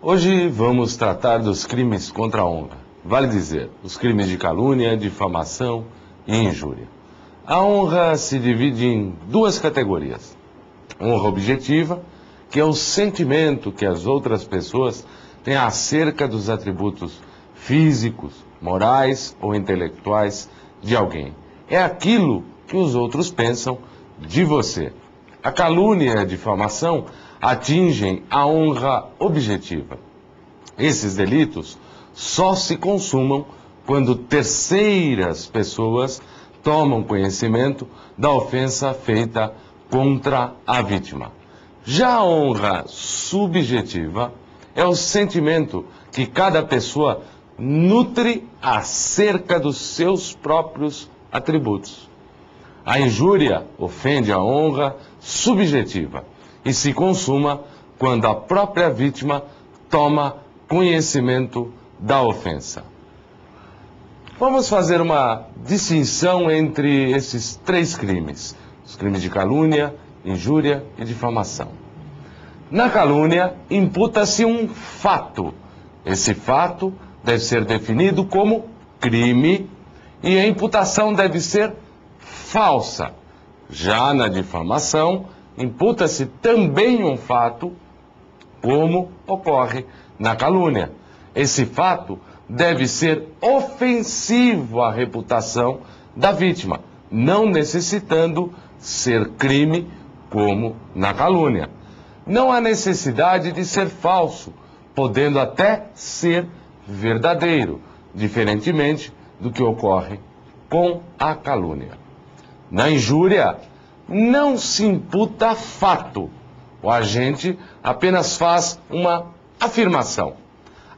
Hoje vamos tratar dos crimes contra a honra. Vale dizer, os crimes de calúnia, difamação e injúria. A honra se divide em duas categorias. Honra objetiva, que é o sentimento que as outras pessoas têm acerca dos atributos físicos, morais ou intelectuais de alguém. É aquilo que os outros pensam de você. A calúnia e a difamação atingem a honra objetiva. Esses delitos só se consumam quando terceiras pessoas tomam conhecimento da ofensa feita contra a vítima. Já a honra subjetiva é o sentimento que cada pessoa nutre acerca dos seus próprios atributos. A injúria ofende a honra subjetiva e se consuma quando a própria vítima toma conhecimento da ofensa. Vamos fazer uma distinção entre esses três crimes: os crimes de calúnia, injúria e difamação. Na calúnia, imputa-se um fato. Esse fato deve ser definido como crime e a imputação deve ser falsa. Já na difamação, imputa-se também um fato, como ocorre na calúnia. Esse fato deve ser ofensivo à reputação da vítima, não necessitando ser crime, como na calúnia. Não há necessidade de ser falso, podendo até ser verdadeiro, diferentemente do que ocorre com a calúnia. Na injúria, não se imputa fato. O agente apenas faz uma afirmação.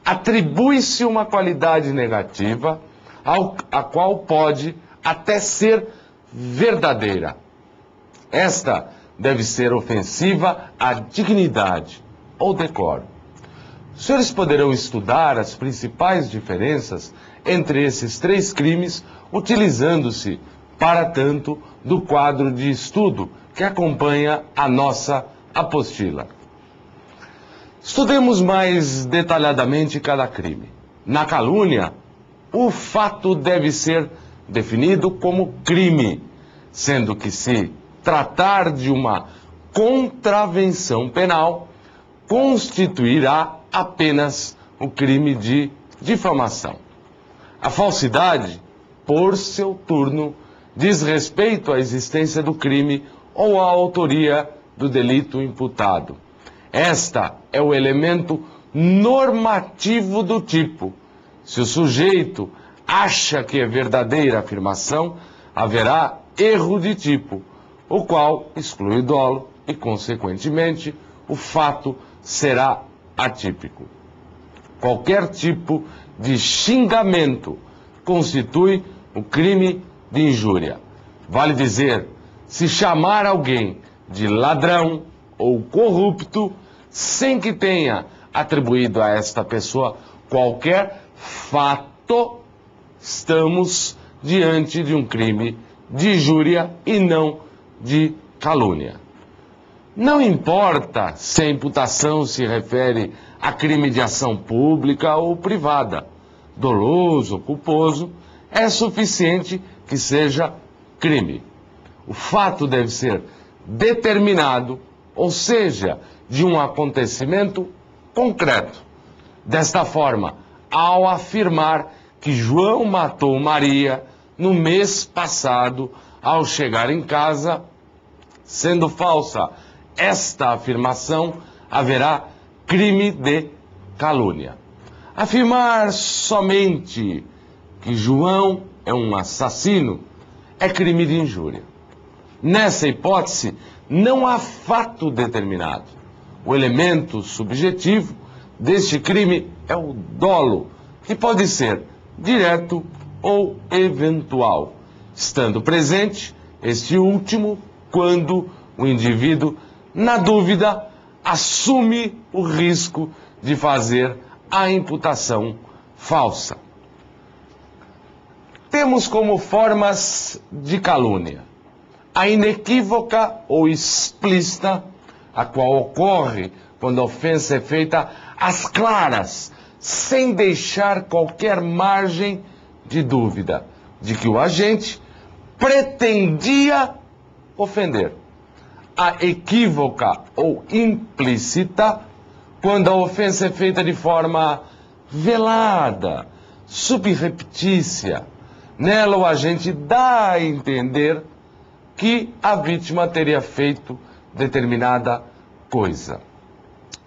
Atribui-se uma qualidade negativa, a qual pode até ser verdadeira. Esta deve ser ofensiva à dignidade ou decoro. Os senhores poderão estudar as principais diferenças entre esses três crimes, utilizando-se, para tanto, do quadro de estudo que acompanha a nossa apostila. Estudemos mais detalhadamente cada crime. Na calúnia, o fato deve ser definido como crime, sendo que, se tratar de uma contravenção penal, constituirá apenas o crime de difamação. A falsidade, por seu turno, diz respeito à existência do crime ou à autoria do delito imputado. Esta é o elemento normativo do tipo. Se o sujeito acha que é verdadeira a afirmação, haverá erro de tipo, o qual exclui o dolo e, consequentemente, o fato será atípico. Qualquer tipo de xingamento constitui o crime de injúria. Vale dizer, se chamar alguém de ladrão ou corrupto, sem que tenha atribuído a esta pessoa qualquer fato, estamos diante de um crime de injúria e não de calúnia. Não importa se a imputação se refere a crime de ação pública ou privada, doloso ou culposo, é suficiente que seja crime. O fato deve ser determinado, ou seja, de um acontecimento concreto. Desta forma, ao afirmar que João matou Maria no mês passado, ao chegar em casa, sendo falsa esta afirmação, haverá crime de calúnia. Afirmar somente que João é um assassino é crime de injúria. Nessa hipótese, não há fato determinado. O elemento subjetivo deste crime é o dolo, que pode ser direto ou eventual, estando presente este último quando o indivíduo, na dúvida, assume o risco de fazer a imputação falsa. Temos como formas de calúnia a inequívoca ou explícita, a qual ocorre quando a ofensa é feita às claras, sem deixar qualquer margem de dúvida de que o agente pretendia ofender. A equívoca ou implícita, quando a ofensa é feita de forma velada, subreptícia. Nela o agente dá a entender que a vítima teria feito determinada coisa.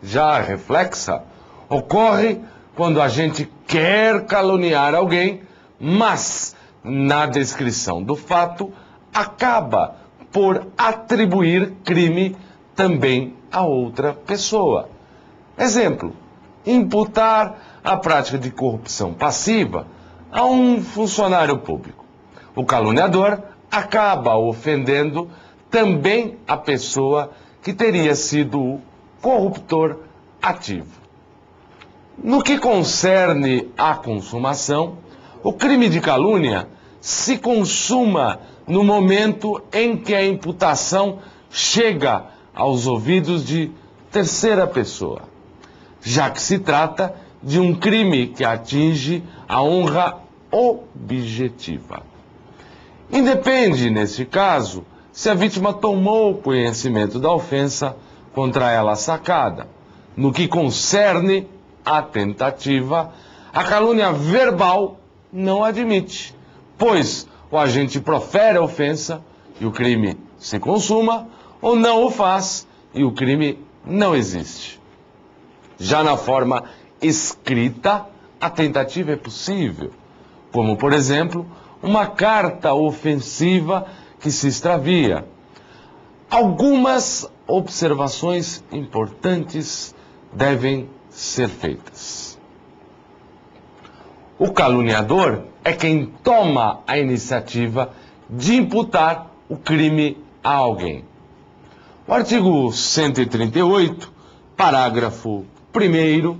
Já a reflexa ocorre quando a gente quer caluniar alguém, mas na descrição do fato acaba por atribuir crime também a outra pessoa. Exemplo, imputar a prática de corrupção passiva a um funcionário público. O caluniador acaba ofendendo também a pessoa que teria sido o corruptor ativo. No que concerne à consumação, o crime de calúnia se consuma no momento em que a imputação chega aos ouvidos de terceira pessoa, já que se trata de um crime que atinge a honra objetiva. Independe, neste caso, se a vítima tomou conhecimento da ofensa contra ela sacada. No que concerne à tentativa, a calúnia verbal não admite, pois o agente profere a ofensa e o crime se consuma, ou não o faz e o crime não existe. Já na forma escrita, a tentativa é possível, como, por exemplo, uma carta ofensiva que se extravia. Algumas observações importantes devem ser feitas. O caluniador é quem toma a iniciativa de imputar o crime a alguém. O artigo 138, parágrafo 1º,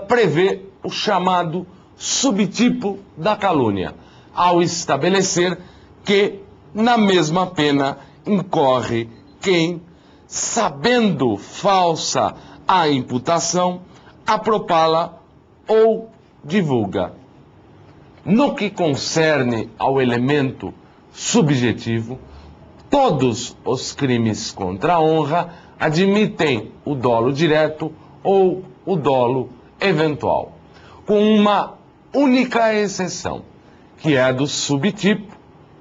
prevê o chamado subtipo da calúnia, ao estabelecer que na mesma pena incorre quem, sabendo falsa a imputação, a propala ou divulga. No que concerne ao elemento subjetivo, todos os crimes contra a honra admitem o dolo direto ou o dolo eventual, com uma única exceção, que é a do subtipo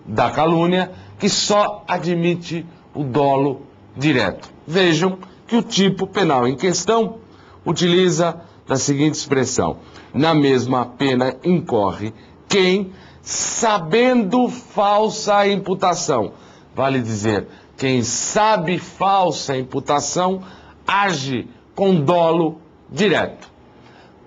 da calúnia, que só admite o dolo direto. Vejam que o tipo penal em questão utiliza da seguinte expressão: na mesma pena incorre quem, sabendo falsa a imputação, vale dizer, quem sabe falsa a imputação, age com dolo direto.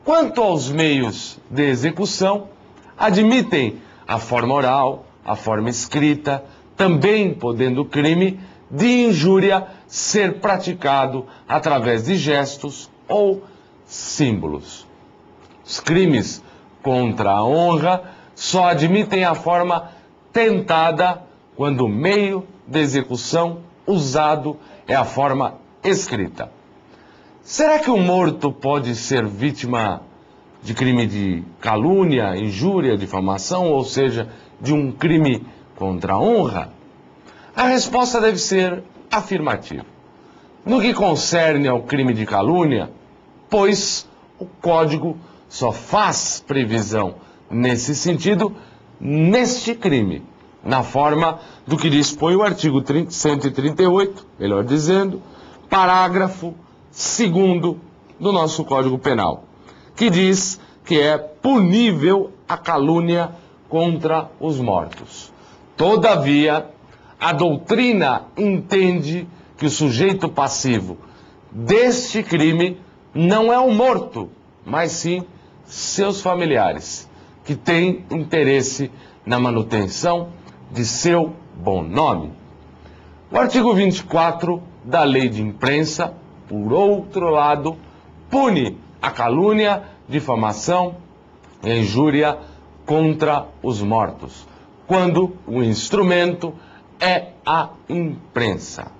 Quanto aos meios de execução, admitem a forma oral, a forma escrita, também podendo o crime de injúria ser praticado através de gestos ou símbolos. Os crimes contra a honra só admitem a forma tentada quando o meio de execução usado é a forma escrita. Será que o morto pode ser vítima de crime de calúnia, injúria, difamação, ou seja, de um crime contra a honra? A resposta deve ser afirmativa. No que concerne ao crime de calúnia, pois o Código só faz previsão nesse sentido, neste crime, na forma do que dispõe o artigo 138, melhor dizendo, parágrafo 2º do nosso Código Penal, que diz que é punível a calúnia contra os mortos. Todavia, a doutrina entende que o sujeito passivo deste crime não é o morto, mas sim seus familiares, que têm interesse na manutenção de seu bom nome. O artigo 24 da Lei de Imprensa, por outro lado, pune a calúnia, difamação e injúria contra os mortos, quando o instrumento é a imprensa.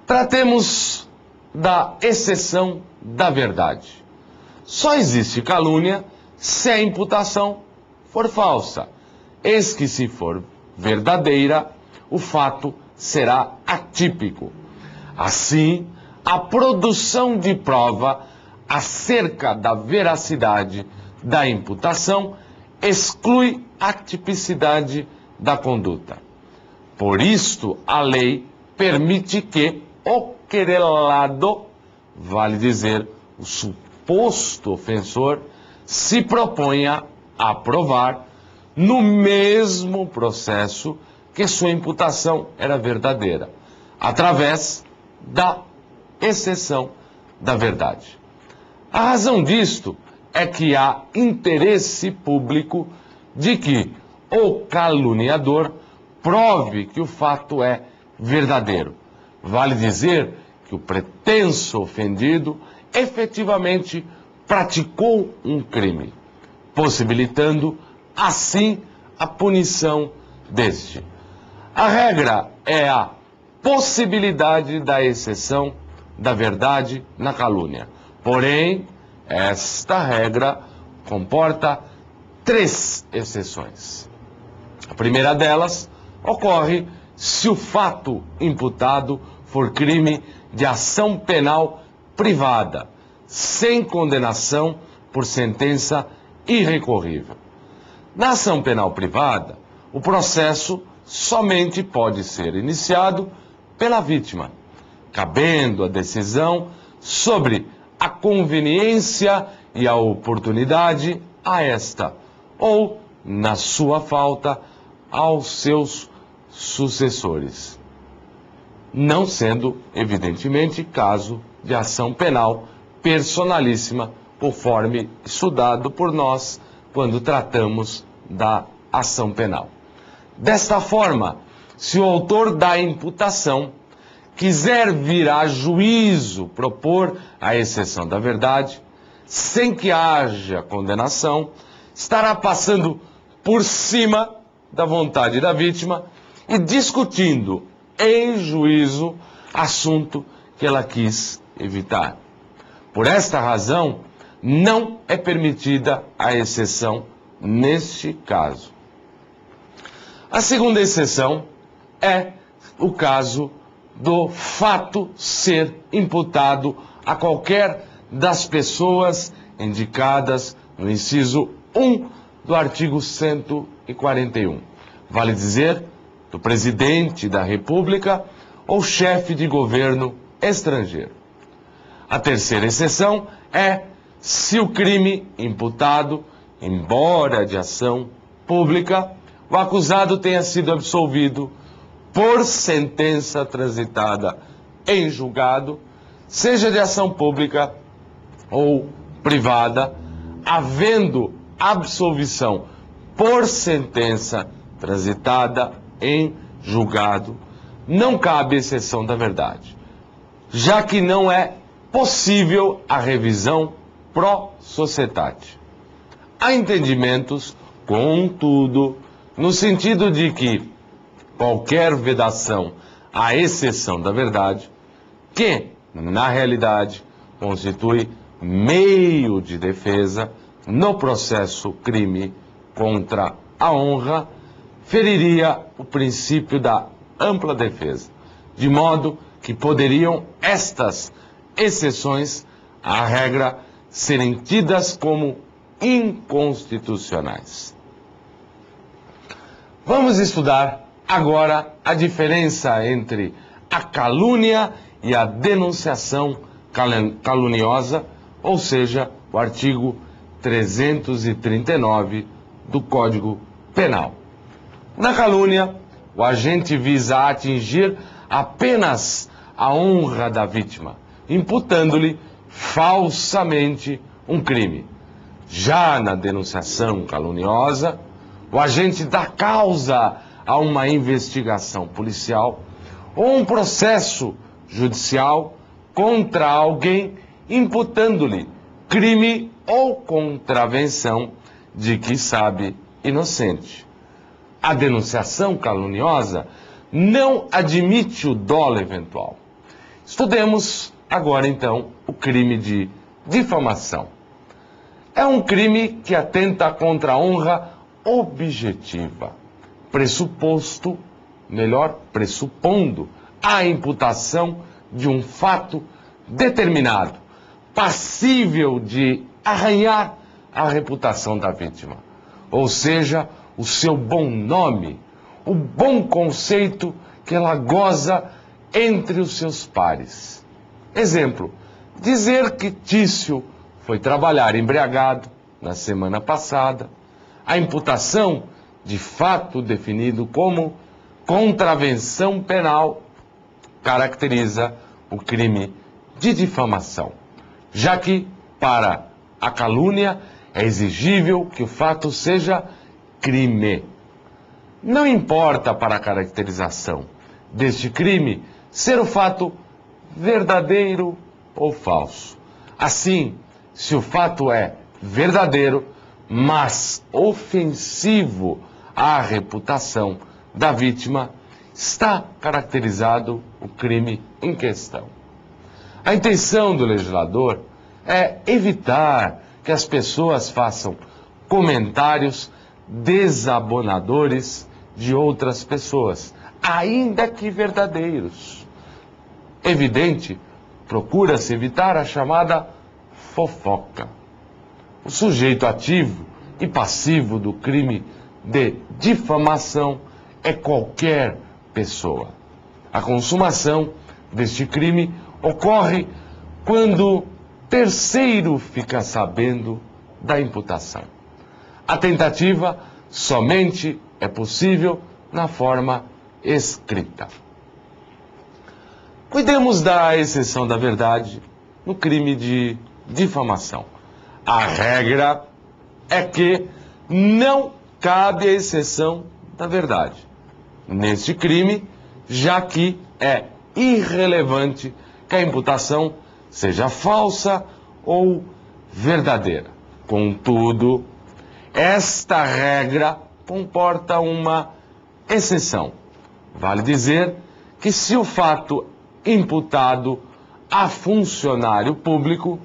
Tratemos da exceção da verdade. Só existe calúnia se a imputação for falsa. Eis que, se for verdadeira, o fato será atípico. Assim, a produção de prova acerca da veracidade da imputação exclui a tipicidade da conduta. Por isto, a lei permite que o querelado, vale dizer, o suposto ofensor, se proponha a provar no mesmo processo que sua imputação era verdadeira, através da exceção da verdade. A razão disto é que há interesse público de que o caluniador prove que o fato é verdadeiro. Vale dizer que o pretenso ofendido efetivamente praticou um crime, possibilitando assim a punição deste. A regra é a possibilidade da exceção da verdade na calúnia. Porém, esta regra comporta 3 exceções. A primeira delas ocorre se o fato imputado for crime de ação penal privada, sem condenação por sentença irrecorrível. Na ação penal privada, o processo somente pode ser iniciado pela vítima, cabendo a decisão sobre a conveniência e a oportunidade a esta, ou, na sua falta, aos seus sucessores, não sendo, evidentemente, caso de ação penal personalíssima, conforme estudado por nós quando tratamos da ação penal. Desta forma, se o autor da imputação quiser vir a juízo propor a exceção da verdade, sem que haja condenação, estará passando por cima da vontade da vítima e discutindo em juízo assunto que ela quis evitar. Por esta razão, não é permitida a exceção neste caso. A segunda exceção é o caso do fato ser imputado a qualquer das pessoas indicadas no inciso 1 do artigo 141. Vale dizer, do presidente da República ou chefe de governo estrangeiro. A terceira exceção é se o crime imputado, embora de ação pública, o acusado tenha sido absolvido por sentença transitada em julgado, seja de ação pública ou privada, havendo absolvição por sentença transitada em julgado, não cabe exceção da verdade, já que não é possível a revisão pro societate. Há entendimentos, contudo, no sentido de que qualquer vedação à exceção da verdade, que, na realidade, constitui meio de defesa no processo crime contra a honra, feriria o princípio da ampla defesa, de modo que poderiam estas exceções à regra serem tidas como inconstitucionais. Vamos estudar agora a diferença entre a calúnia e a denunciação caluniosa, ou seja, o artigo 339 do Código Penal. Na calúnia, o agente visa atingir apenas a honra da vítima, imputando-lhe falsamente um crime. Já na denunciação caluniosa, o agente dá causa a uma investigação policial ou um processo judicial contra alguém, imputando-lhe crime ou contravenção de que sabe inocente. A denunciação caluniosa não admite o dolo eventual. Estudemos agora, então, o crime de difamação. É um crime que atenta contra a honra objetiva, pressupondo a imputação de um fato determinado, passível de arranhar a reputação da vítima, ou seja, o seu bom nome, o bom conceito que ela goza entre os seus pares. Exemplo, dizer que Tício foi trabalhar embriagado na semana passada, a imputação de fato definido como contravenção penal caracteriza o crime de difamação, já que, para a calúnia, é exigível que o fato seja crime. Não importa para a caracterização deste crime ser o fato verdadeiro ou falso. Assim, se o fato é verdadeiro, mas ofensivo à reputação da vítima, está caracterizado o crime em questão. A intenção do legislador é evitar que as pessoas façam comentários desabonadores de outras pessoas, ainda que verdadeiros. Evidente, procura-se evitar a chamada fofoca. O sujeito ativo e passivo do crime de difamação é qualquer pessoa. A consumação deste crime ocorre quando terceiro fica sabendo da imputação. A tentativa somente é possível na forma escrita. Cuidemos da exceção da verdade no crime de difamação. A regra é que não cabe a exceção da verdade neste crime, já que é irrelevante que a imputação seja falsa ou verdadeira. Contudo, esta regra comporta uma exceção. Vale dizer que se o fato imputado a funcionário público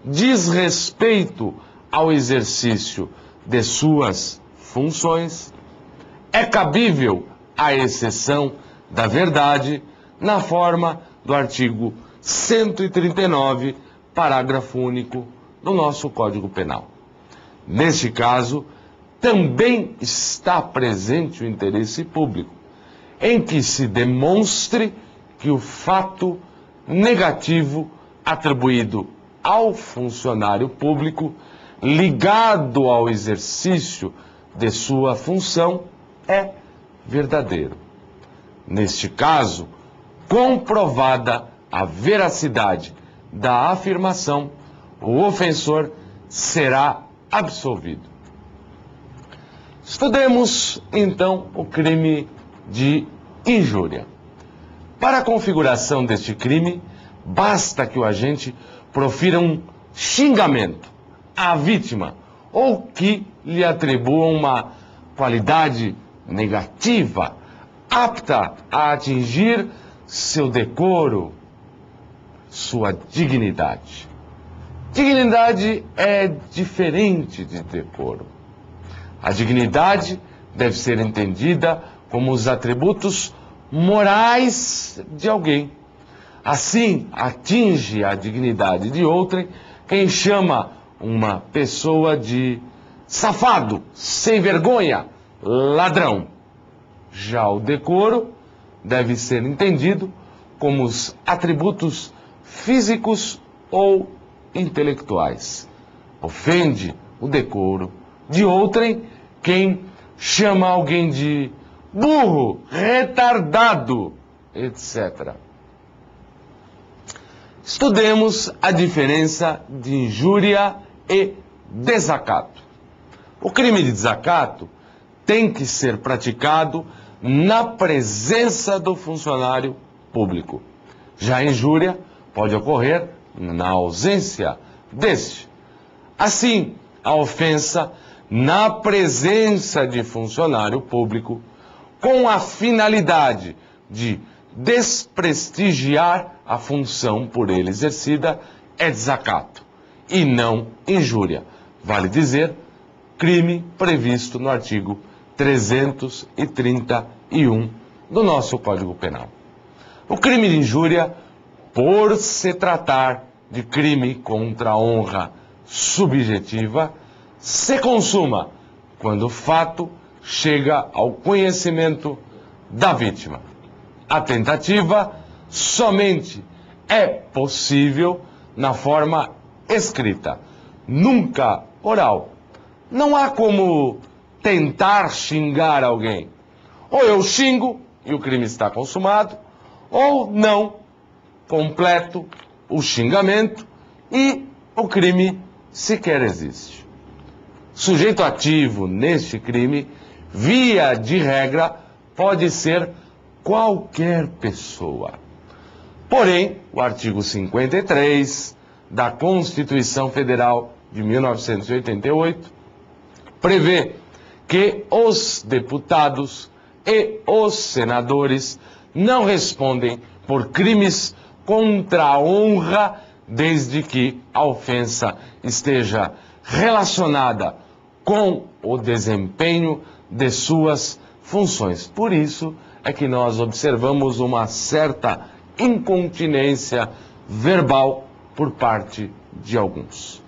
diz respeito ao exercício de suas funções, é cabível a exceção da verdade na forma do artigo 139, parágrafo único do nosso Código Penal. Neste caso, também está presente o interesse público, em que se demonstre que o fato negativo atribuído ao funcionário público ligado ao exercício de sua função é verdadeiro. Neste caso, comprovada a veracidade da afirmação, o ofensor será absolvido. Estudemos, então, o crime de injúria. Para a configuração deste crime, basta que o agente profira um xingamento à vítima ou que lhe atribua uma qualidade negativa apta a atingir seu decoro, sua dignidade. Dignidade é diferente de decoro. A dignidade deve ser entendida como os atributos morais de alguém. Assim, atinge a dignidade de outrem quem chama uma pessoa de safado, sem vergonha, ladrão. Já o decoro deve ser entendido como os atributos físicos ou intelectuais. Ofende o decoro de outrem quem chama alguém de burro, retardado, etc. Estudemos a diferença de injúria e desacato. O crime de desacato tem que ser praticado na presença do funcionário público. Já a injúria pode ocorrer na ausência deste. Assim, a ofensa na presença de funcionário público com a finalidade de desprestigiar a função por ele exercida é desacato e não injúria. Vale dizer, crime previsto no artigo 331 do nosso Código Penal. O crime de injúria, por se tratar de crime contra a honra subjetiva, se consuma quando o fato chega ao conhecimento da vítima. A tentativa somente é possível na forma escrita, nunca oral. Não há como tentar xingar alguém. Ou eu xingo e o crime está consumado, ou não, completo o xingamento e o crime sequer existe. Sujeito ativo neste crime, via de regra, pode ser qualquer pessoa. Porém, o artigo 53 da Constituição Federal de 1988 prevê que os deputados e os senadores não respondem por crimes contra a honra, desde que a ofensa esteja relacionada com o desempenho de suas funções. Por isso é que nós observamos uma certa incontinência verbal por parte de alguns.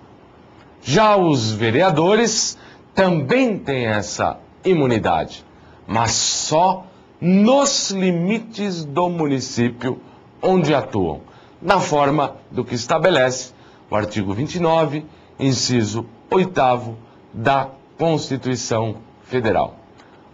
Já os vereadores também têm essa imunidade, mas só nos limites do município onde atuam, na forma do que estabelece o artigo 29, inciso 8º da Constituição Federal.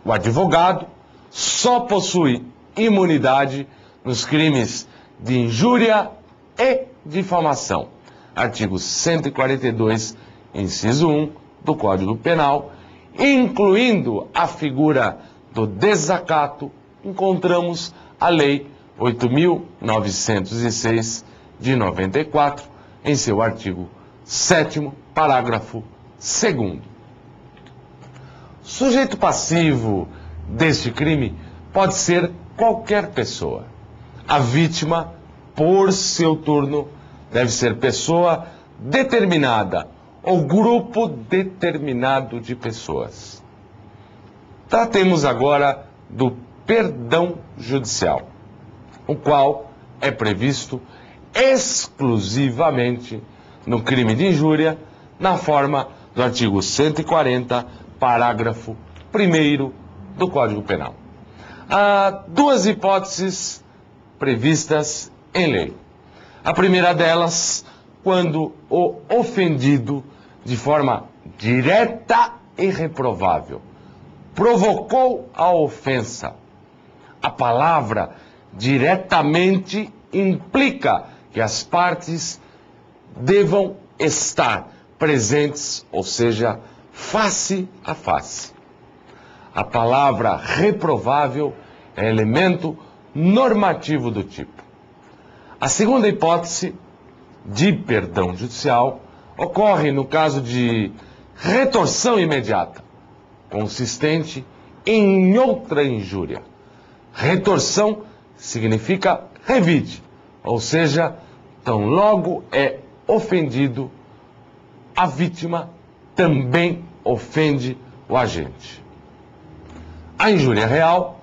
O advogado só possui imunidade nos crimes de injúria e difamação. Artigo 142, inciso 1 do Código Penal, incluindo a figura do desacato, encontramos a Lei 8.906 de 94, em seu artigo 7º, parágrafo 2º. Sujeito passivo deste crime pode ser qualquer pessoa. A vítima, por seu turno, deve ser pessoa determinada ou grupo determinado de pessoas. Tratemos agora do perdão judicial, o qual é previsto exclusivamente no crime de injúria, na forma do artigo 140, parágrafo 1º do Código Penal. Há duas hipóteses previstas em lei. A primeira delas, quando o ofendido, de forma direta e reprovável, provocou a ofensa. A palavra diretamente implica que as partes devam estar presentes, ou seja, face a face. A palavra reprovável é elemento normativo do tipo. A segunda hipótese de perdão judicial ocorre no caso de retorção imediata, consistente em outra injúria. Retorção significa revide, ou seja, tão logo é ofendido, a vítima também ofende o agente. A injúria real,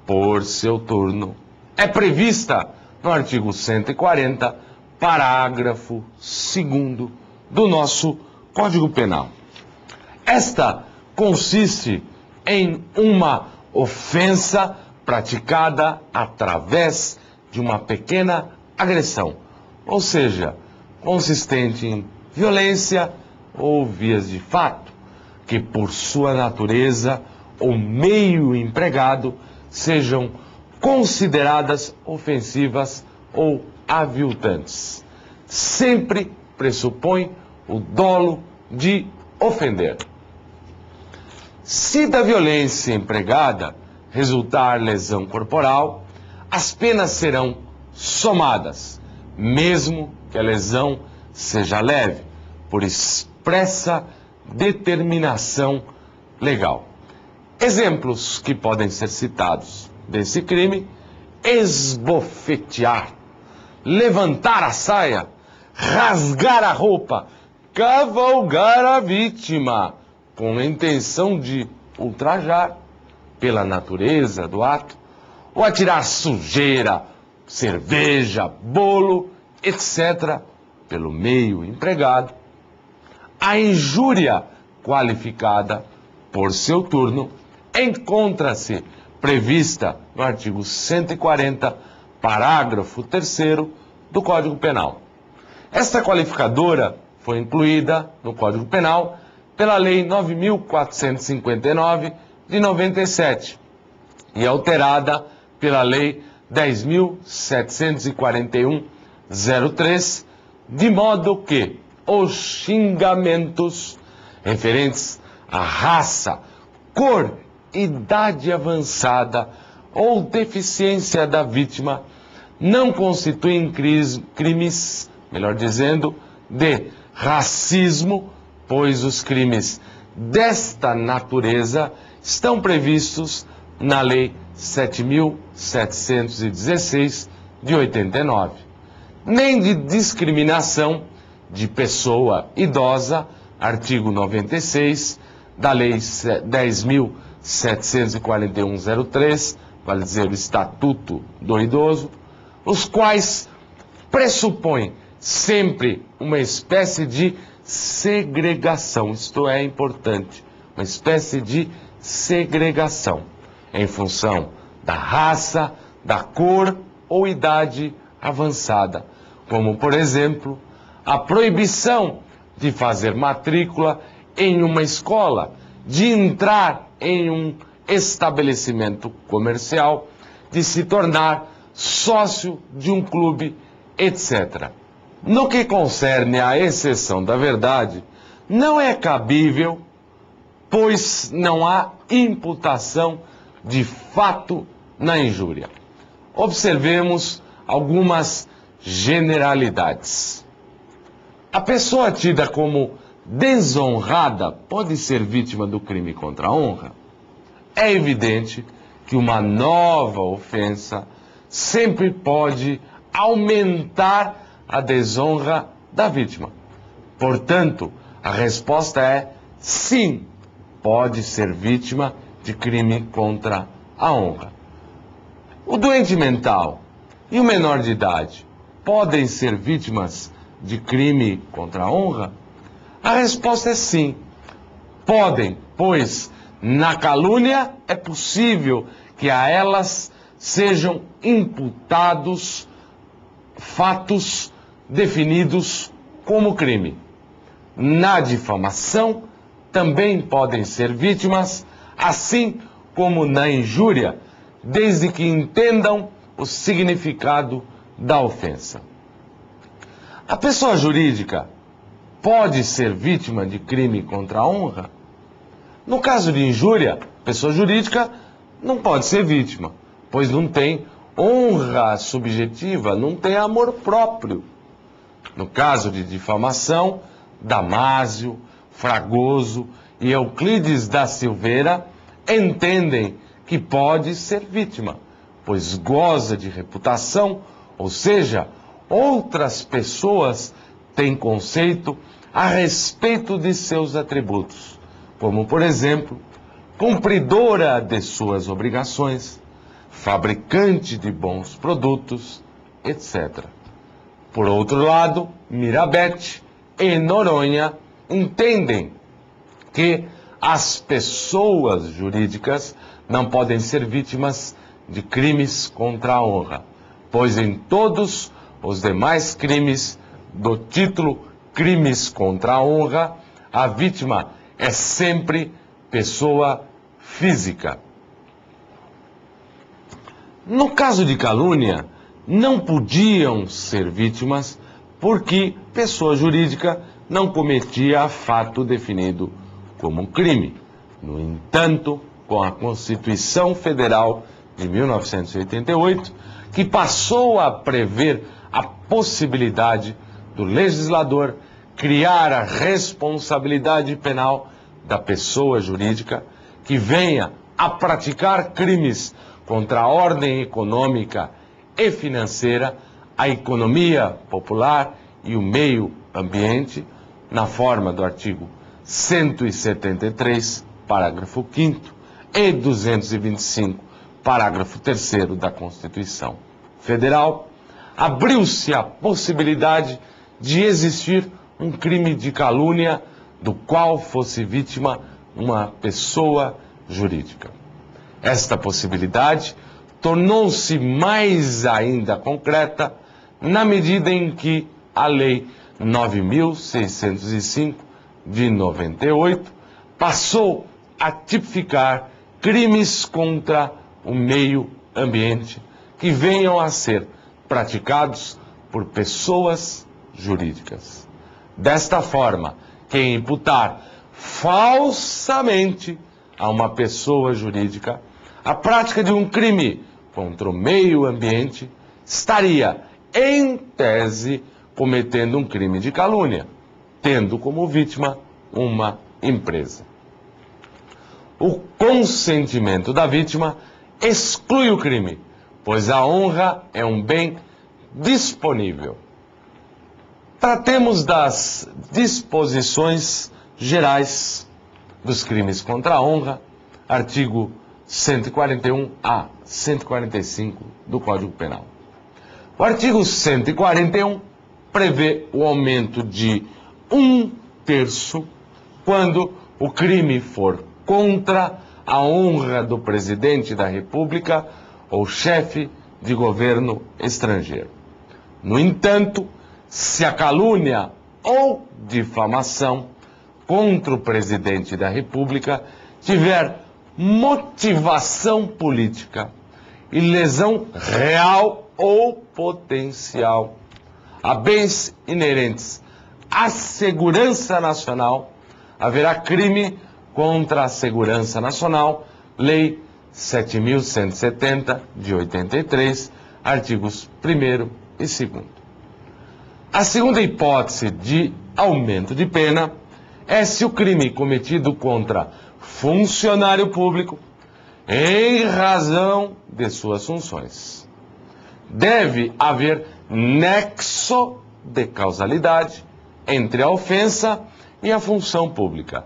por seu turno, é prevista no artigo 140, parágrafo 2º do nosso Código Penal. Esta consiste em uma ofensa praticada através de uma pequena agressão, ou seja, consistente em violência ou vias de fato, que por sua natureza ou meio empregado sejam consideradas ofensivas ou aviltantes. Sempre pressupõe o dolo de ofender. Se da violência empregada resultar lesão corporal, as penas serão somadas, mesmo que a lesão seja leve, por expressa determinação legal. Exemplos que podem ser citados desse crime: esbofetear, levantar a saia, rasgar a roupa, cavalgar a vítima, com a intenção de ultrajar pela natureza do ato, ou atirar sujeira, cerveja, bolo, etc., pelo meio empregado. A injúria qualificada, por seu turno, encontra-se prevista no artigo 140, parágrafo 3º do Código Penal. Esta qualificadora foi incluída no Código Penal pela Lei 9.459 de 97 e alterada pela Lei 10.741/03, de modo que os xingamentos referentes à raça, cor, idade avançada ou deficiência da vítima não constituem crimes, melhor dizendo, de racismo, pois os crimes desta natureza estão previstos na Lei 7.716 de 89, nem de discriminação de pessoa idosa, artigo 96 da Lei 10.741/03, vale dizer, o Estatuto do Idoso, os quais pressupõem sempre uma espécie de segregação, isto é importante, uma espécie de segregação em função da raça, da cor ou idade avançada, como, por exemplo, a proibição de fazer matrícula em uma escola, de entrar em um estabelecimento comercial, de se tornar sócio de um clube, etc. No que concerne à exceção da verdade, não é cabível, pois não há imputação de fato na injúria. Observemos algumas generalidades. A pessoa tida como desonrada pode ser vítima do crime contra a honra? É evidente que uma nova ofensa sempre pode aumentar a desonra da vítima. Portanto, a resposta é sim, pode ser vítima de crime contra a honra. O doente mental e o menor de idade podem ser vítimas de crime contra a honra? A resposta é sim. Podem, pois na calúnia é possível que a elas sejam imputados fatos definidos como crime. Na difamação também podem ser vítimas, assim como na injúria, desde que entendam o significado da ofensa. A pessoa jurídica pode ser vítima de crime contra a honra? No caso de injúria, a pessoa jurídica não pode ser vítima, pois não tem honra subjetiva, não tem amor próprio. No caso de difamação, Damásio, Fragoso e Euclides da Silveira entendem que pode ser vítima, pois goza de reputação, ou seja, outras pessoas têm conceito a respeito de seus atributos, como, por exemplo, cumpridora de suas obrigações, fabricante de bons produtos, etc. Por outro lado, Mirabete e Noronha entendem que as pessoas jurídicas não podem ser vítimas de crimes contra a honra, pois em todos os demais crimes do título Crimes contra a Honra, a vítima é sempre pessoa física. No caso de calúnia, não podiam ser vítimas porque pessoa jurídica não cometia fato definido como crime. No entanto, com a Constituição Federal de 1988, que passou a prever a possibilidade do legislador criar a responsabilidade penal da pessoa jurídica que venha a praticar crimes contra a ordem econômica e financeira, a economia popular e o meio ambiente, na forma do artigo 173, parágrafo 5º, e 225, parágrafo 3º da Constituição Federal, abriu-se a possibilidade de existir um crime de calúnia do qual fosse vítima uma pessoa jurídica. Esta possibilidade tornou-se mais ainda concreta na medida em que a Lei 9.605 de 98 passou a tipificar crimes contra o meio ambiente que venham a ser praticados por pessoas jurídicas. Desta forma, quem imputar falsamente a uma pessoa jurídica a prática de um crime contra o meio ambiente estaria, em tese, cometendo um crime de calúnia, tendo como vítima uma empresa. O consentimento da vítima exclui o crime, pois a honra é um bem disponível. Tratemos das disposições gerais dos crimes contra a honra, artigo 141 a 145 do Código Penal. O artigo 141 prevê o aumento de 1/3 quando o crime for contra a honra do presidente da República ou chefe de governo estrangeiro. No entanto, se a calúnia ou difamação contra o presidente da República tiver motivação política e lesão real ou potencial a bens inerentes à segurança nacional, haverá crime contra a segurança nacional, Lei 7.170 de 83, artigos 1º e 2º. A segunda hipótese de aumento de pena é se o crime cometido contra funcionário público em razão de suas funções. Deve haver nexo de causalidade entre a ofensa e a função pública,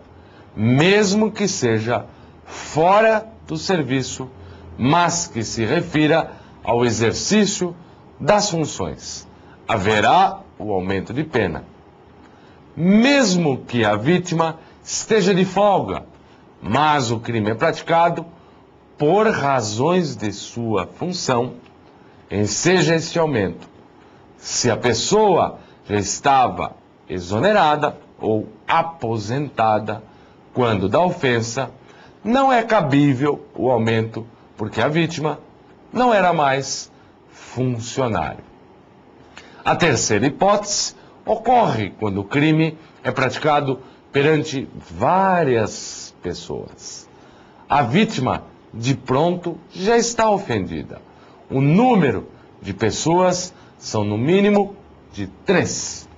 mesmo que seja fora do serviço, mas que se refira ao exercício das funções. Haverá o aumento de pena. Mesmo que a vítima esteja de folga, mas o crime é praticado por razões de sua função, enseja este aumento. Se a pessoa já estava exonerada ou aposentada quando da ofensa, não é cabível o aumento, porque a vítima não era mais funcionário. A terceira hipótese ocorre quando o crime é praticado perante várias pessoas. A vítima, de pronto, já está ofendida. O número de pessoas são no mínimo de 3,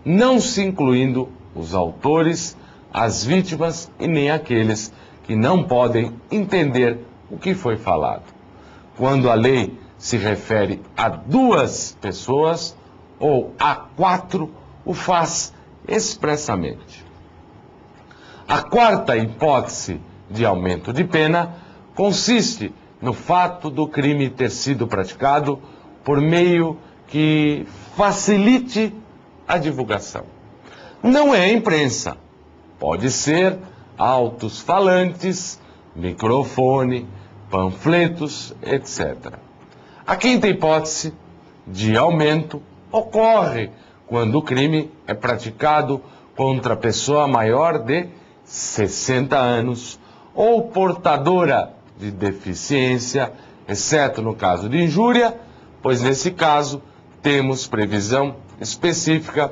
não se incluindo os autores, as vítimas e nem aqueles que não podem entender o que foi falado. Quando a lei se refere a 2 pessoas ou a 4, o faz expressamente. A quarta hipótese de aumento de pena consiste no fato do crime ter sido praticado por meio que facilite a divulgação. Não é a imprensa, pode ser autos falantes, microfone, panfletos, etc. A quinta hipótese de aumento ocorre quando o crime é praticado contra a pessoa maior de 60 anos ou portadora de deficiência, exceto no caso de injúria, pois nesse caso temos previsão específica,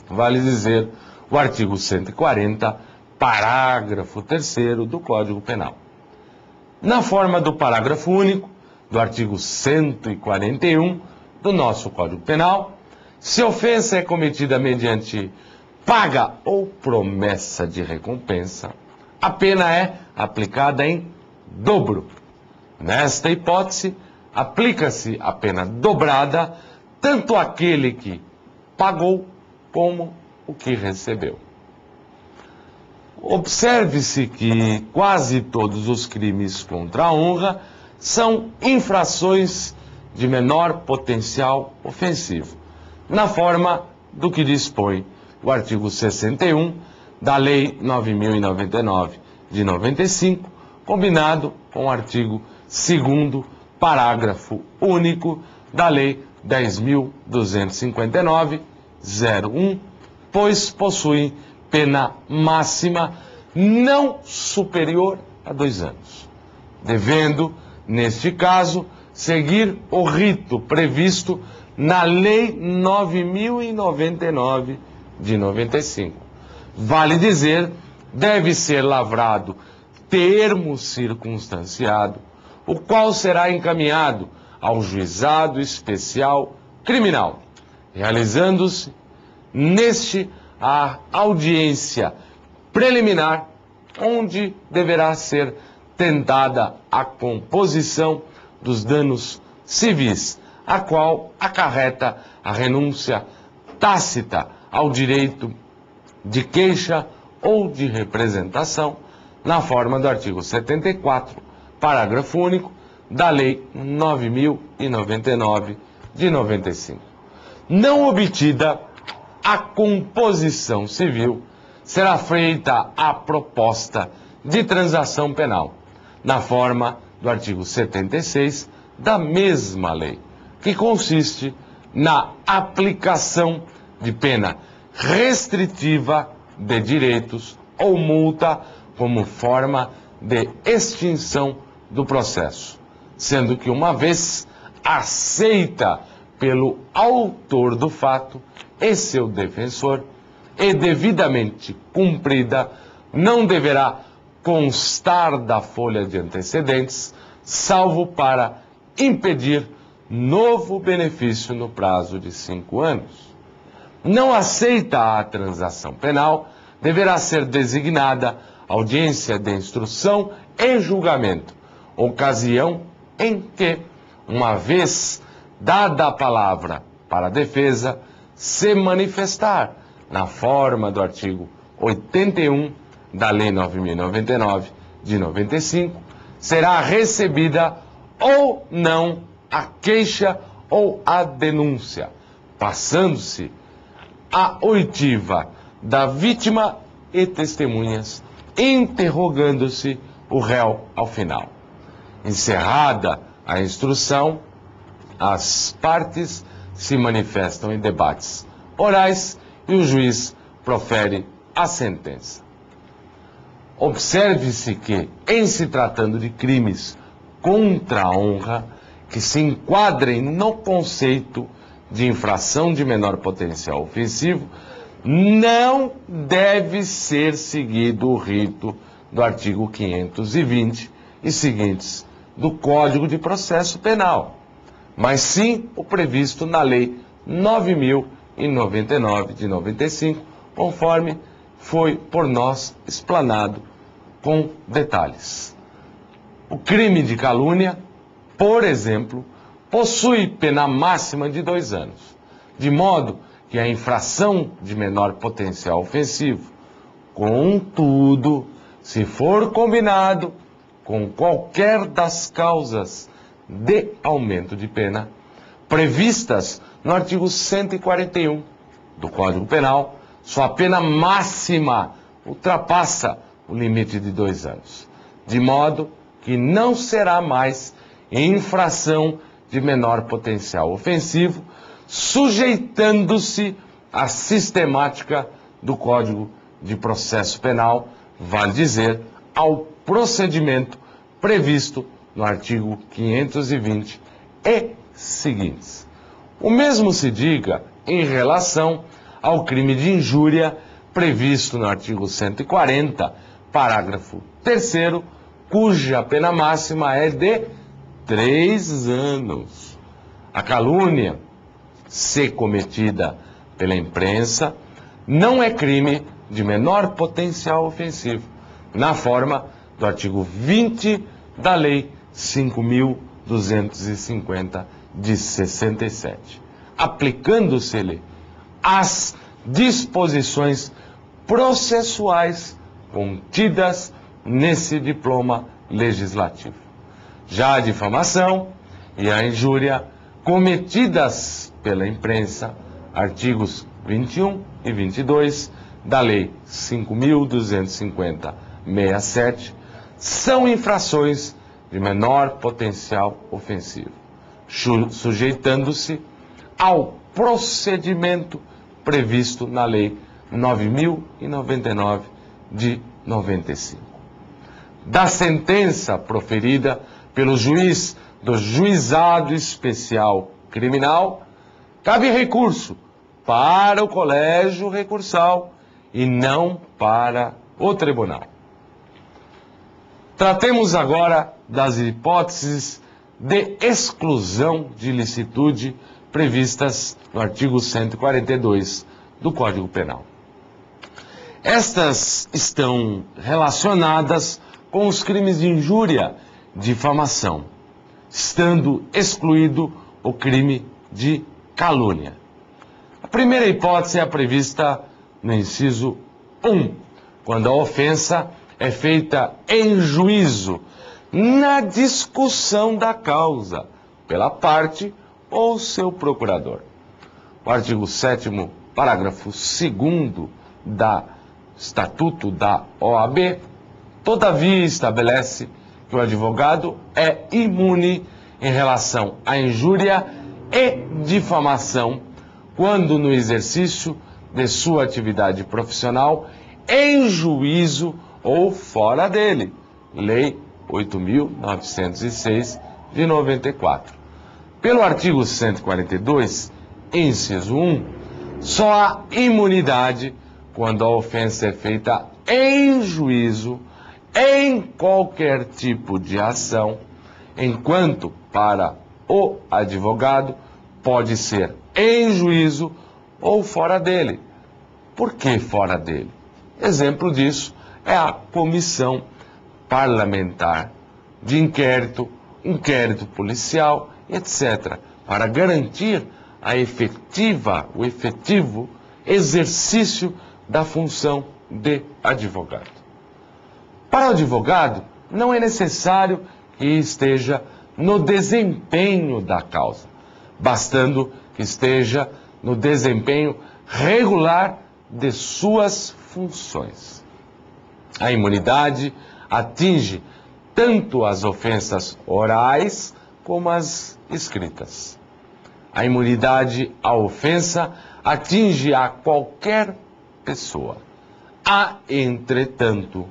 vale dizer, o artigo 140, parágrafo 3º do Código Penal. Na forma do parágrafo único do artigo 141 do nosso Código Penal, se a ofensa é cometida mediante paga ou promessa de recompensa, a pena é aplicada em dobro. Nesta hipótese, aplica-se a pena dobrada tanto aquele que pagou como o que recebeu. Observe-se que quase todos os crimes contra a honra são infrações de menor potencial ofensivo, na forma do que dispõe o artigo 61 da Lei 9.099 de 95, combinado com o artigo 2º, parágrafo único da Lei 10.259/01, pois possuem pena máxima não superior a 2 anos, devendo, neste caso, seguir o rito previsto na Lei 9.099 de 95. Vale dizer, deve ser lavrado termo circunstanciado, o qual será encaminhado ao Juizado Especial Criminal, realizando-se neste a audiência preliminar, onde deverá ser tentada a composição dos danos civis, a qual acarreta a renúncia tácita ao direito de queixa ou de representação, na forma do artigo 74, parágrafo único, da Lei 9.099 de 95. Não obtida a composição civil, será feita a proposta de transação penal, na forma do artigo 76 da mesma lei, que consiste na aplicação de pena restritiva de direitos ou multa como forma de extinção do processo, sendo que, uma vez aceita pelo autor do fato e seu defensor e devidamente cumprida, não deverá constar da folha de antecedentes, salvo para impedir novo benefício no prazo de 5 anos. Não aceita a transação penal, deverá ser designada audiência de instrução e julgamento, ocasião em que, uma vez dada a palavra para a defesa, se manifestar na forma do artigo 81 da Lei 9.099 de 95, será recebida ou não a queixa ou a denúncia, passando-se a oitiva da vítima e testemunhas, interrogando-se o réu ao final. Encerrada a instrução, as partes se manifestam em debates orais e o juiz profere a sentença. Observe-se que, em se tratando de crimes contra a honra, que se enquadrem no conceito de infração de menor potencial ofensivo, não deve ser seguido o rito do artigo 520 e seguintes do Código de Processo Penal, mas sim o previsto na Lei 9.099 de 95, conforme foi por nós explanado com detalhes. O crime de calúnia, por exemplo, possui pena máxima de 2 anos, de modo que a infração de menor potencial ofensivo, contudo, se for combinado com qualquer das causas de aumento de pena previstas no artigo 141 do Código Penal, sua pena máxima ultrapassa o limite de 2 anos, de modo que não será mais infração de menor potencial ofensivo, sujeitando-se à sistemática do Código de Processo Penal, vale dizer, ao procedimento previsto no artigo 520 e seguintes. O mesmo se diga em relação ao crime de injúria previsto no artigo 140, parágrafo 3º, cuja pena máxima é de 3 anos. A calúnia, se cometida pela imprensa, não é crime de menor potencial ofensivo, na forma do artigo 20 da Lei 5.250 de 67. aplicando-se-lhe as disposições processuais contidas nesse diploma legislativo. Já a difamação e a injúria cometidas pela imprensa, artigos 21 e 22 da Lei 5.250/67, são infrações de menor potencial ofensivo, sujeitando-se ao procedimento previsto na Lei 9.099 de 95. Da sentença proferida pelo juiz do Juizado Especial Criminal, cabe recurso para o colégio recursal e não para o tribunal. Tratemos agora das hipóteses de exclusão de ilicitude previstas no artigo 142 do Código Penal. Estas estão relacionadas com os crimes de injúria, difamação, estando excluído o crime de calúnia. A primeira hipótese é a prevista no inciso 1, quando a ofensa é feita em juízo, na discussão da causa, pela parte ou seu procurador. O artigo 7º, parágrafo 2º do Estatuto da OAB, todavia estabelece que o advogado é imune em relação à injúria e difamação quando no exercício de sua atividade profissional em juízo ou fora dele. Lei 8.906 de 94. Pelo artigo 142, inciso 1, só há imunidade quando a ofensa é feita em juízo, em qualquer tipo de ação, enquanto para o advogado pode ser em juízo ou fora dele. Por que fora dele? Exemplo disso é a comissão parlamentar de inquérito, inquérito policial, etc., para garantir o efetivo exercício da função de advogado. Para o advogado, não é necessário que esteja no desempenho da causa, bastando que esteja no desempenho regular de suas funções. A imunidade atinge tanto as ofensas orais como as escritas. A imunidade à ofensa atinge a qualquer pessoa. Há, entretanto,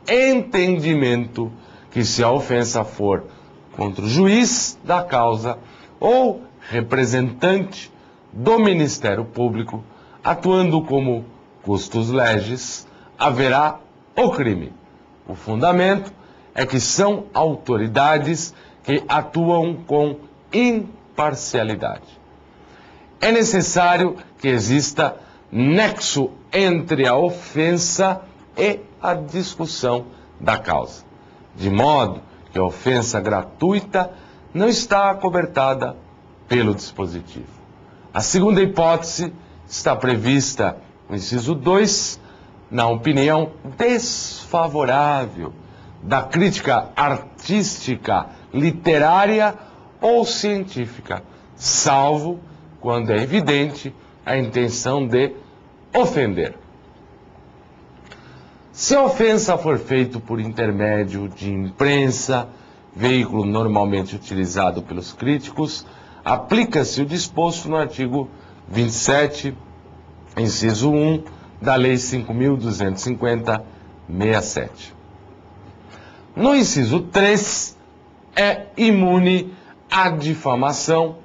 entendimento que se a ofensa for contra o juiz da causa ou representante do Ministério Público, atuando como custos legis, haverá o crime. O fundamento é que são autoridades que atuam com imparcialidade. É necessário que exista nexo entre a ofensa e a discussão da causa, de modo que a ofensa gratuita não está acobertada pelo dispositivo. A segunda hipótese está prevista no inciso 2, na opinião desfavorável da crítica artística, literária ou científica, salvo quando é evidente a intenção de ofender. Se a ofensa for feita por intermédio de imprensa, veículo normalmente utilizado pelos críticos, aplica-se o disposto no artigo 27, inciso 1, da Lei 5.250/67. No inciso 3, é imune a difamação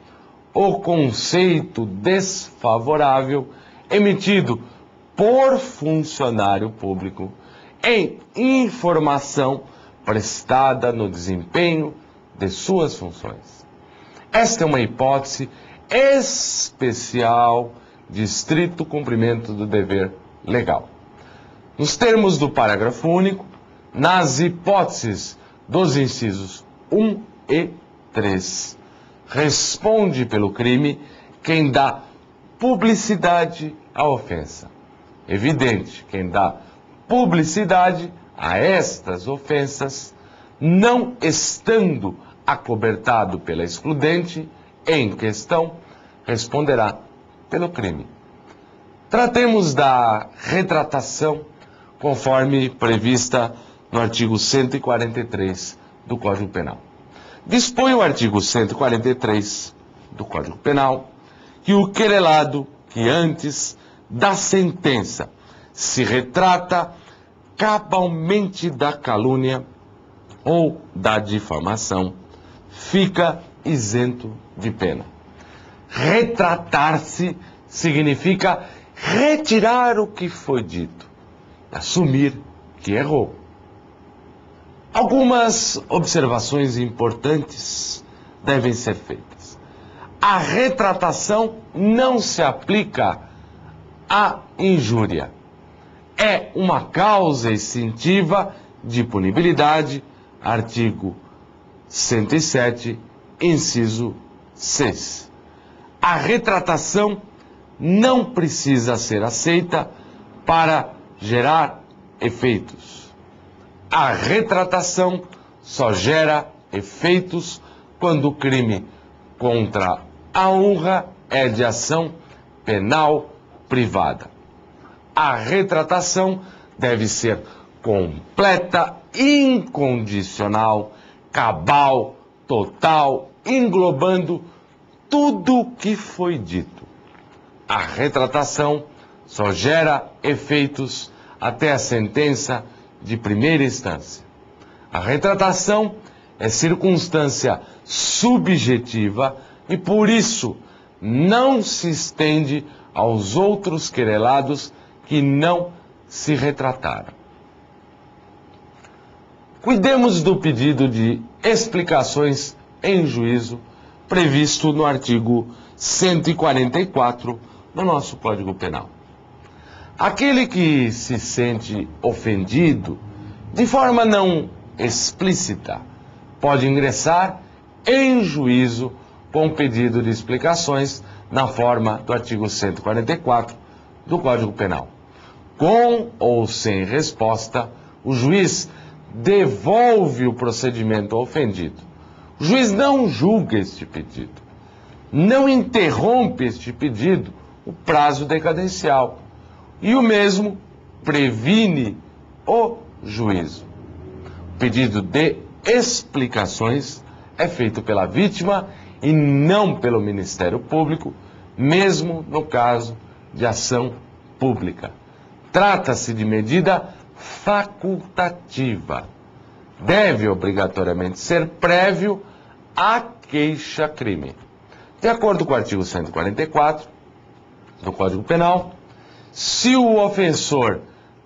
o conceito desfavorável emitido por funcionário público em informação prestada no desempenho de suas funções. Esta é uma hipótese especial de estrito cumprimento do dever legal. Nos termos do parágrafo único, nas hipóteses dos incisos 1 e 3, responde pelo crime quem dá publicidade à ofensa. Evidente, quem dá publicidade a estas ofensas, não estando acobertado pela excludente em questão, responderá pelo crime. Tratemos da retratação conforme prevista no artigo 143 do Código Penal. Dispõe o artigo 143 do Código Penal que o querelado que antes da sentença se retrata cabalmente da calúnia ou da difamação, fica isento de pena. Retratar-se significa retirar o que foi dito, assumir que errou. Algumas observações importantes devem ser feitas. A retratação não se aplica à injúria. É uma causa extintiva de punibilidade, artigo 107, inciso 6. A retratação não precisa ser aceita para gerar efeitos. A retratação só gera efeitos quando o crime contra a honra é de ação penal privada. A retratação deve ser completa, incondicional, cabal, total, englobando tudo o que foi dito. A retratação só gera efeitos até a sentença de primeira instância. A retratação é circunstância subjetiva e, por isso, não se estende aos outros querelados que não se retrataram. Cuidemos do pedido de explicações em juízo previsto no artigo 144 do nosso Código Penal. Aquele que se sente ofendido de forma não explícita pode ingressar em juízo com pedido de explicações na forma do artigo 144 do Código Penal. Com ou sem resposta, o juiz devolve o procedimento ao ofendido. O juiz não julga este pedido, não interrompe este pedido o prazo decadencial e o mesmo previne o juízo. O pedido de explicações é feito pela vítima e não pelo Ministério Público, mesmo no caso de ação pública. Trata-se de medida facultativa. Deve obrigatoriamente ser prévio à queixa-crime. De acordo com o artigo 144 do Código Penal, se o ofensor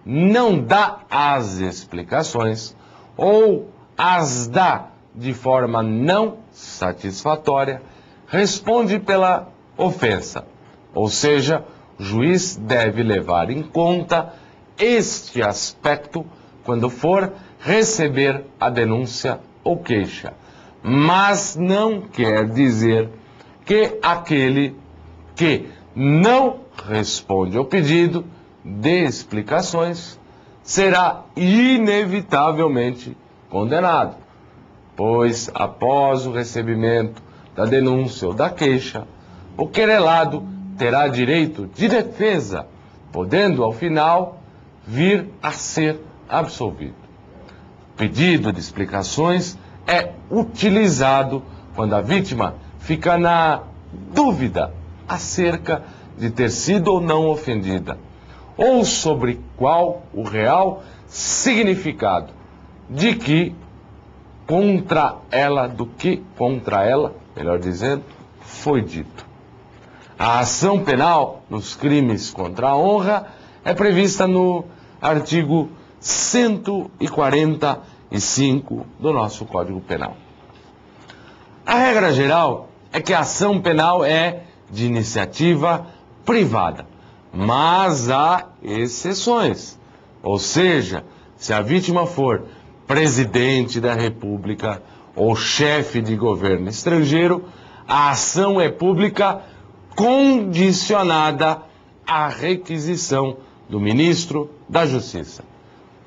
não dá as explicações ou as dá de forma não satisfatória, responde pela ofensa. Ou seja, o juiz deve levar em conta este aspecto quando for receber a denúncia ou queixa. Mas não quer dizer que aquele que não responde ao pedido de explicações será inevitavelmente condenado, pois após o recebimento da denúncia ou da queixa, o querelado terá direito de defesa, podendo ao final vir a ser absolvido. O pedido de explicações é utilizado quando a vítima fica na dúvida acerca de ter sido ou não ofendida, ou sobre qual o real significado de que contra ela, melhor dizendo, foi dito. A ação penal nos crimes contra a honra é prevista no artigo 145 do nosso Código Penal. A regra geral é que a ação penal é de iniciativa privada, mas há exceções. Ou seja, se a vítima for presidente da República ou chefe de governo estrangeiro, a ação é pública condicionada à requisição do ministro da Justiça.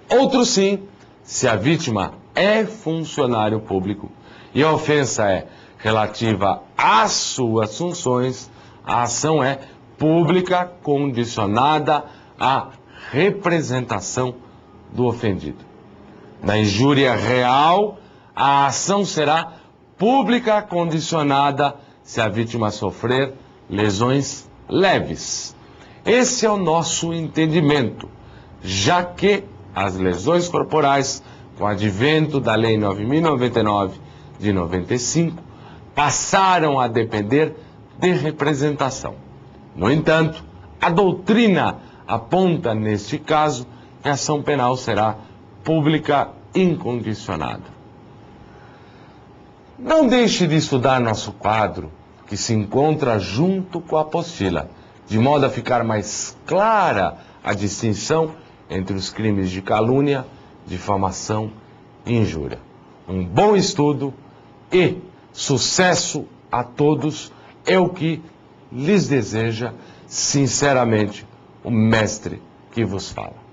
Outro sim, se a vítima é funcionário público e a ofensa é relativa às suas funções, a ação é pública condicionada à representação do ofendido. Na injúria real, a ação será pública condicionada se a vítima sofrer lesões leves. Esse é o nosso entendimento, já que as lesões corporais, com o advento da Lei 9.099 de 95, passaram a depender de representação. No entanto, a doutrina aponta, neste caso, que a ação penal será pública incondicionada. Não deixe de estudar nosso quadro, que se encontra junto com a apostila, de modo a ficar mais clara a distinção entre os crimes de calúnia, difamação e injúria. Um bom estudo e sucesso a todos é o que lhes deseja sinceramente o mestre que vos fala.